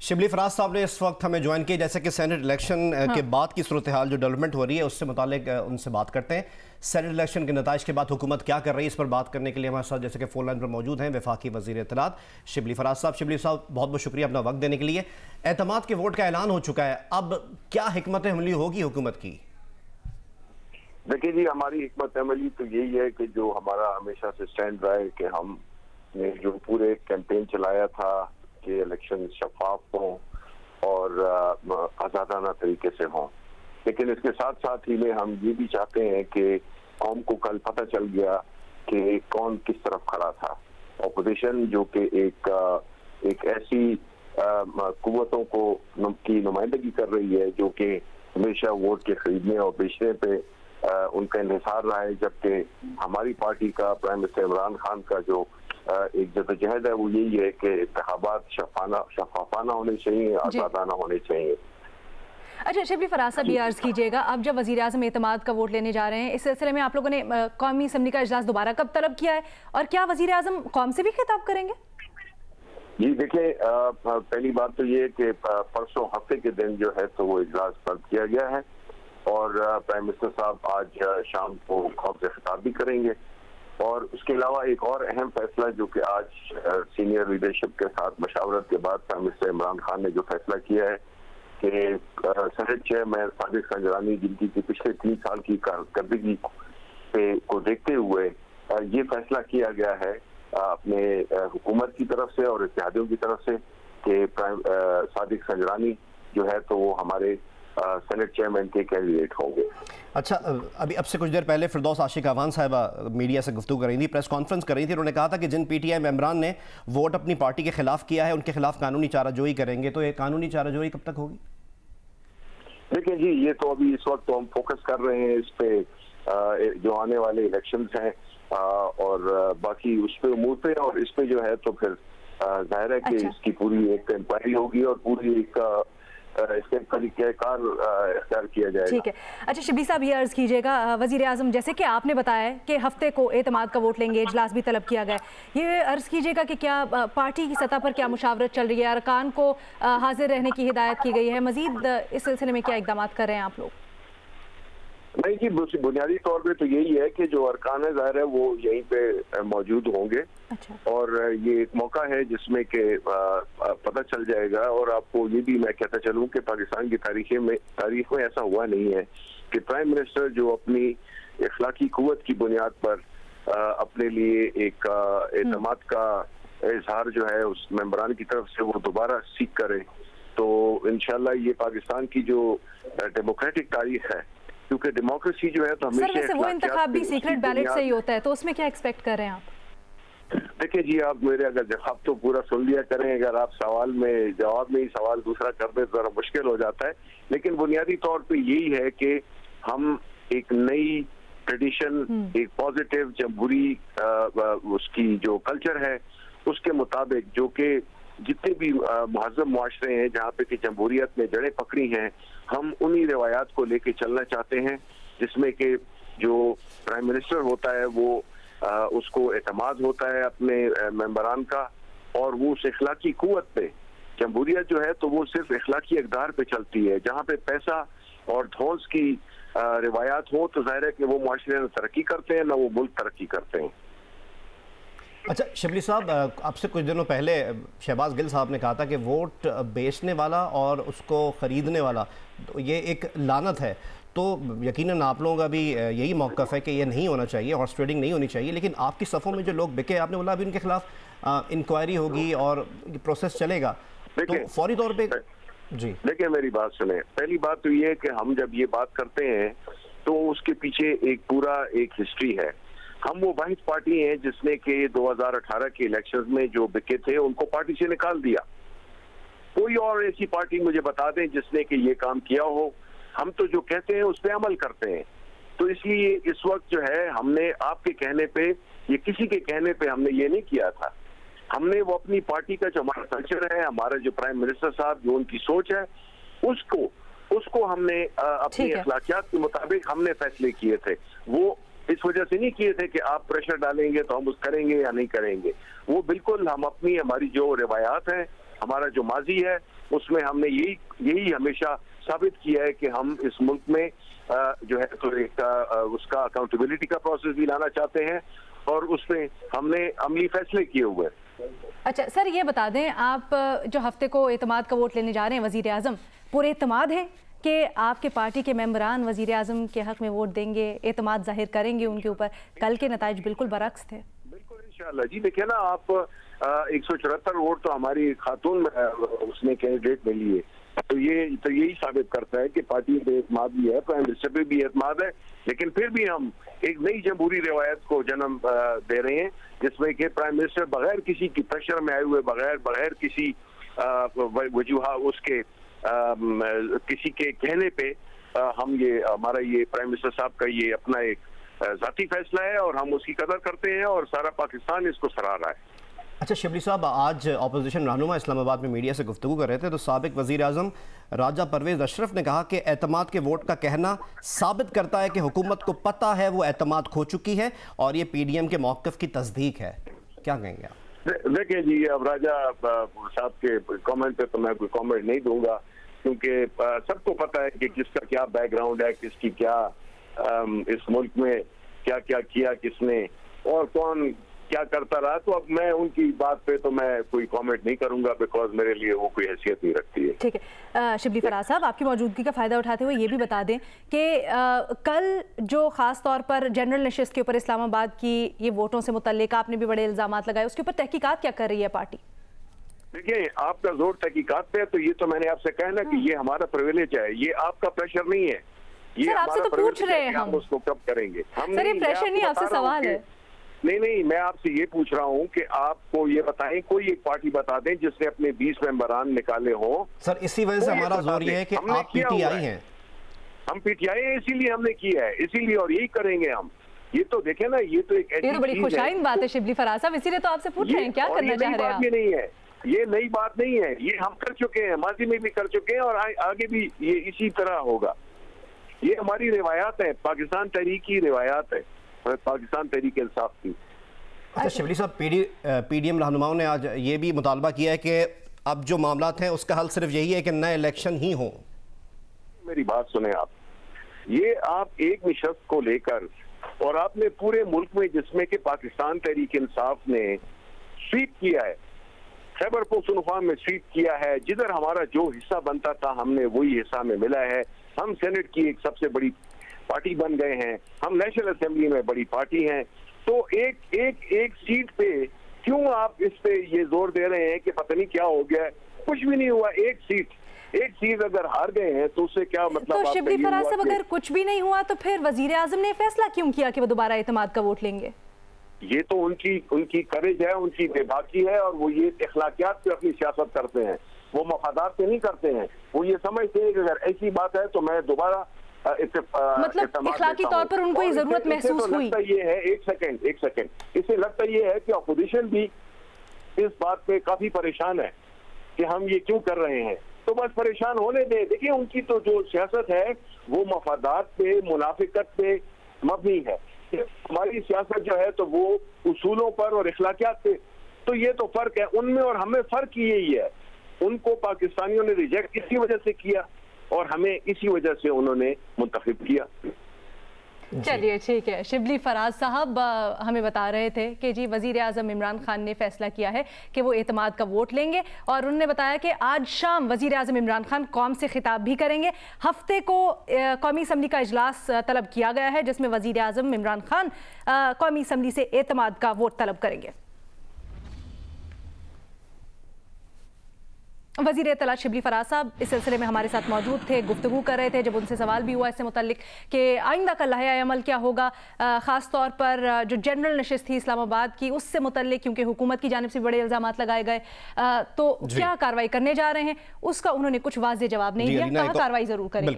शिबली फराज साहब ने इस वक्त हमें ज्वाइन किया, जैसे कि सेनेट इलेक्शन के बाद की सूरत हाल जो डेवलपमेंट हो रही है उससे मुतालिक उनसे बात करते हैं। सेनेट इलेक्शन के नताइज के बाद हुकूमत क्या कर रही है, इस पर बात करने के लिए हमारे साथ जैसे कि फोन लाइन पर मौजूद हैं वफाकी वज़ीर इत्तलात शिबली फराज साहब। शिबली साहब बहुत बहुत शुक्रिया अपना वक्त देने के लिए। एतमाद के वोट का ऐलान हो चुका है, अब क्या हिकमत अमली होगी हुकूमत की? देखिए जी, हमारी हिकमत अमली तो यही है कि जो हमारा हमेशा से स्टैंड रहा है कि हमने जो पूरे कैंपेन चलाया था कि इलेक्शन शफाफ हों और आज़ादाना तरीके से हों, लेकिन इसके साथ साथ ही में हम ये भी चाहते हैं कि कौम को कल पता चल गया कि कौन किस तरफ खड़ा था। ऑपोजिशन जो कि एक ऐसी कुव्वतों को की नुमाइंदगी कर रही है जो कि हमेशा वोट के खरीदने और बेचने पे उनका इंहिसार रहा है, जबकि हमारी पार्टी का प्राइम मिनिस्टर इमरान खान का जो एक जदोजहद है वो यही है कि इंतखाबात शफाफाना होने चाहिए, आज़ादाना होने चाहिए। अच्छा शिबली फराज साहब ये अर्ज कीजिएगा, अब जब वज़ीर आज़म एतमाद का वोट लेने जा रहे हैं, इस सिलसिले में आप लोगों ने कौमी असम्बली का इजलास दोबारा कब तलब किया है और क्या वज़ीर आज़म कौम से भी खिताब करेंगे? जी देखिए, पहली बात तो ये है कि परसों हफ्ते के दिन जो है तो वो इजलास तलब किया गया है और प्राइम मिनिस्टर साहब आज शाम को कौम से खिताब भी करेंगे। और उसके अलावा एक और अहम फैसला जो कि आज सीनियर लीडरशिप के साथ मशावरत के बाद प्राइम मिनिस्टर इमरान खान ने जो फैसला किया है कि सेनेट चेयरमैन सादिक संजरानी, जिनकी पिछले 3 साल की कारकर्दगी को देखते हुए ये फैसला किया गया है अपने हुकूमत की तरफ से और इत्तेहादियों की तरफ से कि सादिक संजरानी जो है तो वो हमारे सेनेट चेयरमैन के कैंडिडेट होंगे। अच्छा, अभी अब से कुछ देर पहले फिरदौस आशिक अवान साहिबा मीडिया से गुफ्तगू कर रही थी, प्रेस कॉन्फ्रेंस कर रही थी। उन्होंने कहा था कि जिन पीटीआई मेंबरान ने वोट अपनी पार्टी के खिलाफ किया है उनके खिलाफ कानूनी चाराजोई करेंगे। तो ये कानूनी चाराजोई कब तक होगी? देखिए जी, ये तो अभी इस वक्त तो हम फोकस कर रहे हैं इस पे जो आने वाले इलेक्शंस हैं और बाकी उस पे उमूर पे, और इस पे जो है तो फिर जाहिर है कि इसकी पूरी एक इंक्वायरी होगी और पूरी एक इसके तरीक़ेकार इख्तियार किया जाएगा। ठीक है। अच्छा शिबली साहब ये अर्ज़ कीजिएगा, वज़ीर आज़म जैसे कि आपने बताया कि हफ्ते को एतमाद का वोट लेंगे, इजलास भी तलब किया गया, ये अर्ज़ कीजिएगा कि क्या पार्टी की सतह पर क्या मुशावरत चल रही है, अरकान को हाजिर रहने की हिदायत की गई है, मज़ीद इस सिलसिले में क्या इक़दाम कर रहे हैं आप लोग? नहीं जी, बुनियादी तौर पे तो यही है कि जो अरकान है जाहिर है वो यहीं पे मौजूद होंगे। अच्छा। और ये एक मौका है जिसमें कि पता चल जाएगा। और आपको ये भी मैं कहता चलूँ कि पाकिस्तान की तारीख में ऐसा हुआ नहीं है कि प्राइम मिनिस्टर जो अपनी इखलाकी कुव्वत की बुनियाद पर अपने लिए एक एतमाद का इजहार जो है उस मेंबरान की तरफ से वो दोबारा सीख करे। तो इंशाल्लाह ये पाकिस्तान की जो डेमोक्रेटिक तारीख है, क्योंकि डेमोक्रेसी जो है तो हमेशा वो इंतखाब भी सीक्रेट बैलेट से ही होता है, तो उसमें क्या एक्सपेक्ट कर रहे हैं आप? देखिए जी, आप मेरे अगर जवाब तो पूरा सुन लिया करें, अगर आप सवाल में जवाब में ही सवाल दूसरा कर दे तो जरा मुश्किल हो जाता है। लेकिन बुनियादी तौर पे यही है कि हम एक नई ट्रेडिशन, एक पॉजिटिव जमहूरी उसकी जो कल्चर है उसके मुताबिक, जो कि जितने भी मुहज़्ज़म मुआशरे हैं जहाँ पे कि जमहूरियत में जड़ें पकड़ी हैं, हम उन्हीं रिवायात को लेके चलना चाहते हैं जिसमें कि जो प्राइम मिनिस्टर होता है वो उसको एतमाद होता है अपने मेंबरान का, और वो उस इखलाकी कुव्वत पे, जमहूरियत जो है तो वो सिर्फ इखलाकी इक़दार पे चलती है। जहाँ पे पैसा और धौंस की रिवायात हो तो जाहिर है कि वो मुआशरे न तरक्की करते हैं, ना वो मुल्क तरक्की करते हैं। अच्छा शिबली साहब, आपसे कुछ दिनों पहले शहबाज गिल साहब ने कहा था कि वोट बेचने वाला और उसको ख़रीदने वाला तो ये एक लानत है। तो यकीनन आप लोगों का भी यही मौक़िफ़ है कि ये नहीं होना चाहिए, हॉर्स ट्रेडिंग नहीं होनी चाहिए। लेकिन आपकी सफ़ों में जो लोग बिके, आपने बोला अभी उनके खिलाफ इंक्वायरी होगी और प्रोसेस चलेगा, तो फौरी तौर पे जी देखिए मेरी बात सुने। पहली बात तो ये है कि हम जब ये बात करते हैं तो उसके पीछे एक पूरा एक हिस्ट्री है। हम वो वाहिद पार्टी हैं जिसने कि 2018 के इलेक्शंस में जो बिके थे उनको पार्टी से निकाल दिया। कोई और ऐसी पार्टी मुझे बता दें जिसने कि ये काम किया हो। हम तो जो कहते हैं उस पर अमल करते हैं। तो इसलिए इस वक्त जो है हमने आपके कहने पे, ये किसी के कहने पे हमने ये नहीं किया था। हमने वो अपनी पार्टी का जो हमारा कल्चर है, हमारा जो प्राइम मिनिस्टर साहब जो उनकी सोच है, उसको हमने अपनी अखलाकियात के मुताबिक हमने फैसले किए थे। वो इस वजह से नहीं किए थे कि आप प्रेशर डालेंगे तो हम उस करेंगे या नहीं करेंगे। वो बिल्कुल हम अपनी हमारी जो रिवायात हैं, हमारा जो माजी है उसमें हमने यही हमेशा साबित किया है कि हम इस मुल्क में जो है तो एक उसका अकाउंटेबिलिटी का प्रोसेस भी लाना चाहते हैं और उसमें हमने अमली फैसले किए हुए हैं। अच्छा सर, ये बता दें, आप जो हफ्ते को एतमाद का वोट लेने जा रहे हैं वजीर आजम, पूरे एतमाद है कि आपके पार्टी के मेंबरान वजीर आजम के हक में वोट देंगे, एतमाद जाहिर करेंगे उनके ऊपर? कल के नताइज बिल्कुल बरअक्स थे। बिल्कुल इंशाअल्लाह जी। देखिए ना, आप 174 वोट तो हमारी खातून उसने कैंडिडेट में लिए, तो यही साबित करता है कि पार्टी पे एतमाद भी है, प्राइम मिनिस्टर पे भी एतमाद है। लेकिन फिर भी हम एक नई जमहूरी रिवायत को जन्म दे रहे हैं जिसमें कि प्राइम मिनिस्टर बगैर किसी की प्रेशर में आए हुए, बगैर किसी वजूहा उसके किसी के कहने पे हमारा ये प्राइम मिनिस्टर साहब का ये अपना एक जाती फैसला है और हम उसकी कदर करते हैं और सारा पाकिस्तान इसको सराह रहा है। अच्छा शिबली साहब, आज अपोजिशन रहनुमा इस्लामाबाद में मीडिया से गुफ्तगू कर रहे थे तो साबिक वज़ीर आज़म राजा परवेज़ अशरफ ने कहा कि एतमाद के वोट का कहना साबित करता है कि हुकूमत को पता है वो एतमाद खो चुकी है और ये PDM के मौक़िफ़ की तस्दीक है। क्या कहेंगे आप? देखिए जी, अब राजा साहब के कमेंट पे तो मैं कोई कमेंट नहीं दूंगा, क्योंकि सबको पता है कि किसका क्या बैकग्राउंड है, किसकी क्या इस मुल्क में क्या क्या किया किसने और कौन क्या करता रहा। तो अब मैं उनकी बात पे तो मैं कोई कमेंट नहीं करूंगा, बिकॉज मेरे लिए वो कोई हैसियत नहीं रखती है। ठीक है शिबली फराज साहब, आपकी मौजूदगी का फायदा उठाते हुए ये भी बता दें कि कल जो खास तौर पर जनरल नशिस्त के ऊपर इस्लामाबाद की ये वोटों से मुतल्लिक आपने भी बड़े इल्जाम लगाए, उसके ऊपर तहकीकात क्या कर रही है पार्टी? देखिए, आपका जोर तहकीकात पे है तो ये तो मैंने आपसे कहा ना कि ये हमारा प्रिविलेज है, ये आपका प्रेशर नहीं है। ये सर आपसे तो पूछ रहे हैं हम उसको कब करेंगे। हम सर ये प्रेशर नहीं, आपसे सवाल है। नहीं, मैं आपसे ये पूछ रहा हूँ कि आपको ये बताएं, कोई एक पार्टी बता दें जिसने अपने 20 मेंबरान निकाले हों। सर इसी वजह से हमारा जोर ये है कि आप PTI हैं। हम PTI हैं, इसीलिए हमने किया है, इसीलिए और यही करेंगे हम। ये तो देखे ना, ये तो एक ऐसी ये तो बड़ी खुशाइन बात है शिबली फराज साहब, इसीलिए तो आपसे पूछ रहे हैं क्या करना चाह रहे हैं आप? ये नहीं है, ये नई बात नहीं है, ये हम कर चुके हैं, माजी में भी कर चुके हैं और आगे भी ये इसी तरह होगा। ये हमारी रिवायात है, पाकिस्तान तहरीक की रिवायात है, पाकिस्तान तहरीक इंसाफ की। अच्छा शिबली साहब, PDM रहनुमाओं ने आज ये भी मुतालबा किया है कि अब जो मामलात हैं उसका हल सिर्फ यही है कि नए इलेक्शन ही हो। मेरी बात सुने आप, ये आप एक निशस्त को लेकर और आपने पूरे मुल्क में जिसमें कि पाकिस्तान तहरीक इंसाफ ने स्वीप किया है, खैबर पख्तूनख्वा में स्वीप किया है, जिधर हमारा जो हिस्सा बनता था हमने वही हिस्सा में मिला है। हम सेनेट की एक सबसे बड़ी पार्टी बन गए हैं, हम नेशनल असेंबली में बड़ी पार्टी हैं। तो एक सीट पे क्यों आप इस पे ये जोर दे रहे हैं कि पता नहीं क्या हो गया? कुछ भी नहीं हुआ। एक सीट अगर हार गए हैं तो उससे क्या मतलब? तो शिबली फराज साहब, अगर कुछ भी नहीं हुआ तो फिर वजीर आजम ने फैसला क्यों किया कि वो दोबारा एतमाद का वोट लेंगे? ये तो उनकी करेज है, उनकी बेबाकी है और वो ये इखलाकियात पे अपनी सियासत करते हैं, वो मफादात पे नहीं करते हैं। वो ये समझते हैं कि अगर ऐसी बात है तो मैं दोबारा मतलब इखलाकी तौर पर उनको ये जरूरत महसूस हुई। ये है, एक सेकंड, इसे लगता ये है कि अपोजिशन भी इस बात पे काफी परेशान है कि हम ये क्यों कर रहे हैं। तो बस परेशान होने दें। देखिए, उनकी तो जो सियासत है वो मफादात पे, मुनाफिकत पे मबनी है। हमारी सियासत जो है तो वो उसूलों पर और इखलाकियात पे। तो ये तो फर्क है उनमें और हमें। फर्क यही है, उनको पाकिस्तानियों ने रिजेक्ट इसी वजह से किया और हमें इसी वजह से उन्होंने मुंतखब किया। चलिए ठीक है। शिबली फराज साहब हमें बता रहे थे कि जी वजीर आजम इमरान खान ने फैसला किया है कि वो एतमाद का वोट लेंगे और उन्होंने बताया कि आज शाम वजीर आजम इमरान खान कौम से खिताब भी करेंगे। हफ्ते को कौमी असम्बली का इजलास तलब किया गया है जिसमें वजीर आजम इमरान खान कौमी असम्बली से एतमाद का वोट तलब करेंगे। वज़ीर इत्तलात शिबली फराज साहब इस सिलसिले में हमारे साथ मौजूद थे, गुफ्तगू कर रहे थे जब उनसे सवाल भी हुआ इससे मुतल्लिक कि आइंदा का लहाए अमल क्या होगा, ख़ास तौर पर जो जनरल नशिस्त थी इस्लामाबाद की उससे मुतल्लिक, क्योंकि हुकूमत की जानिब से बड़े इल्ज़ाम लगाए गए, तो क्या कार्रवाई करने जा रहे हैं उसका उन्होंने कुछ वाज़ेह जवाब नहीं दिया, कहा कार्रवाई ज़रूर करेंगे।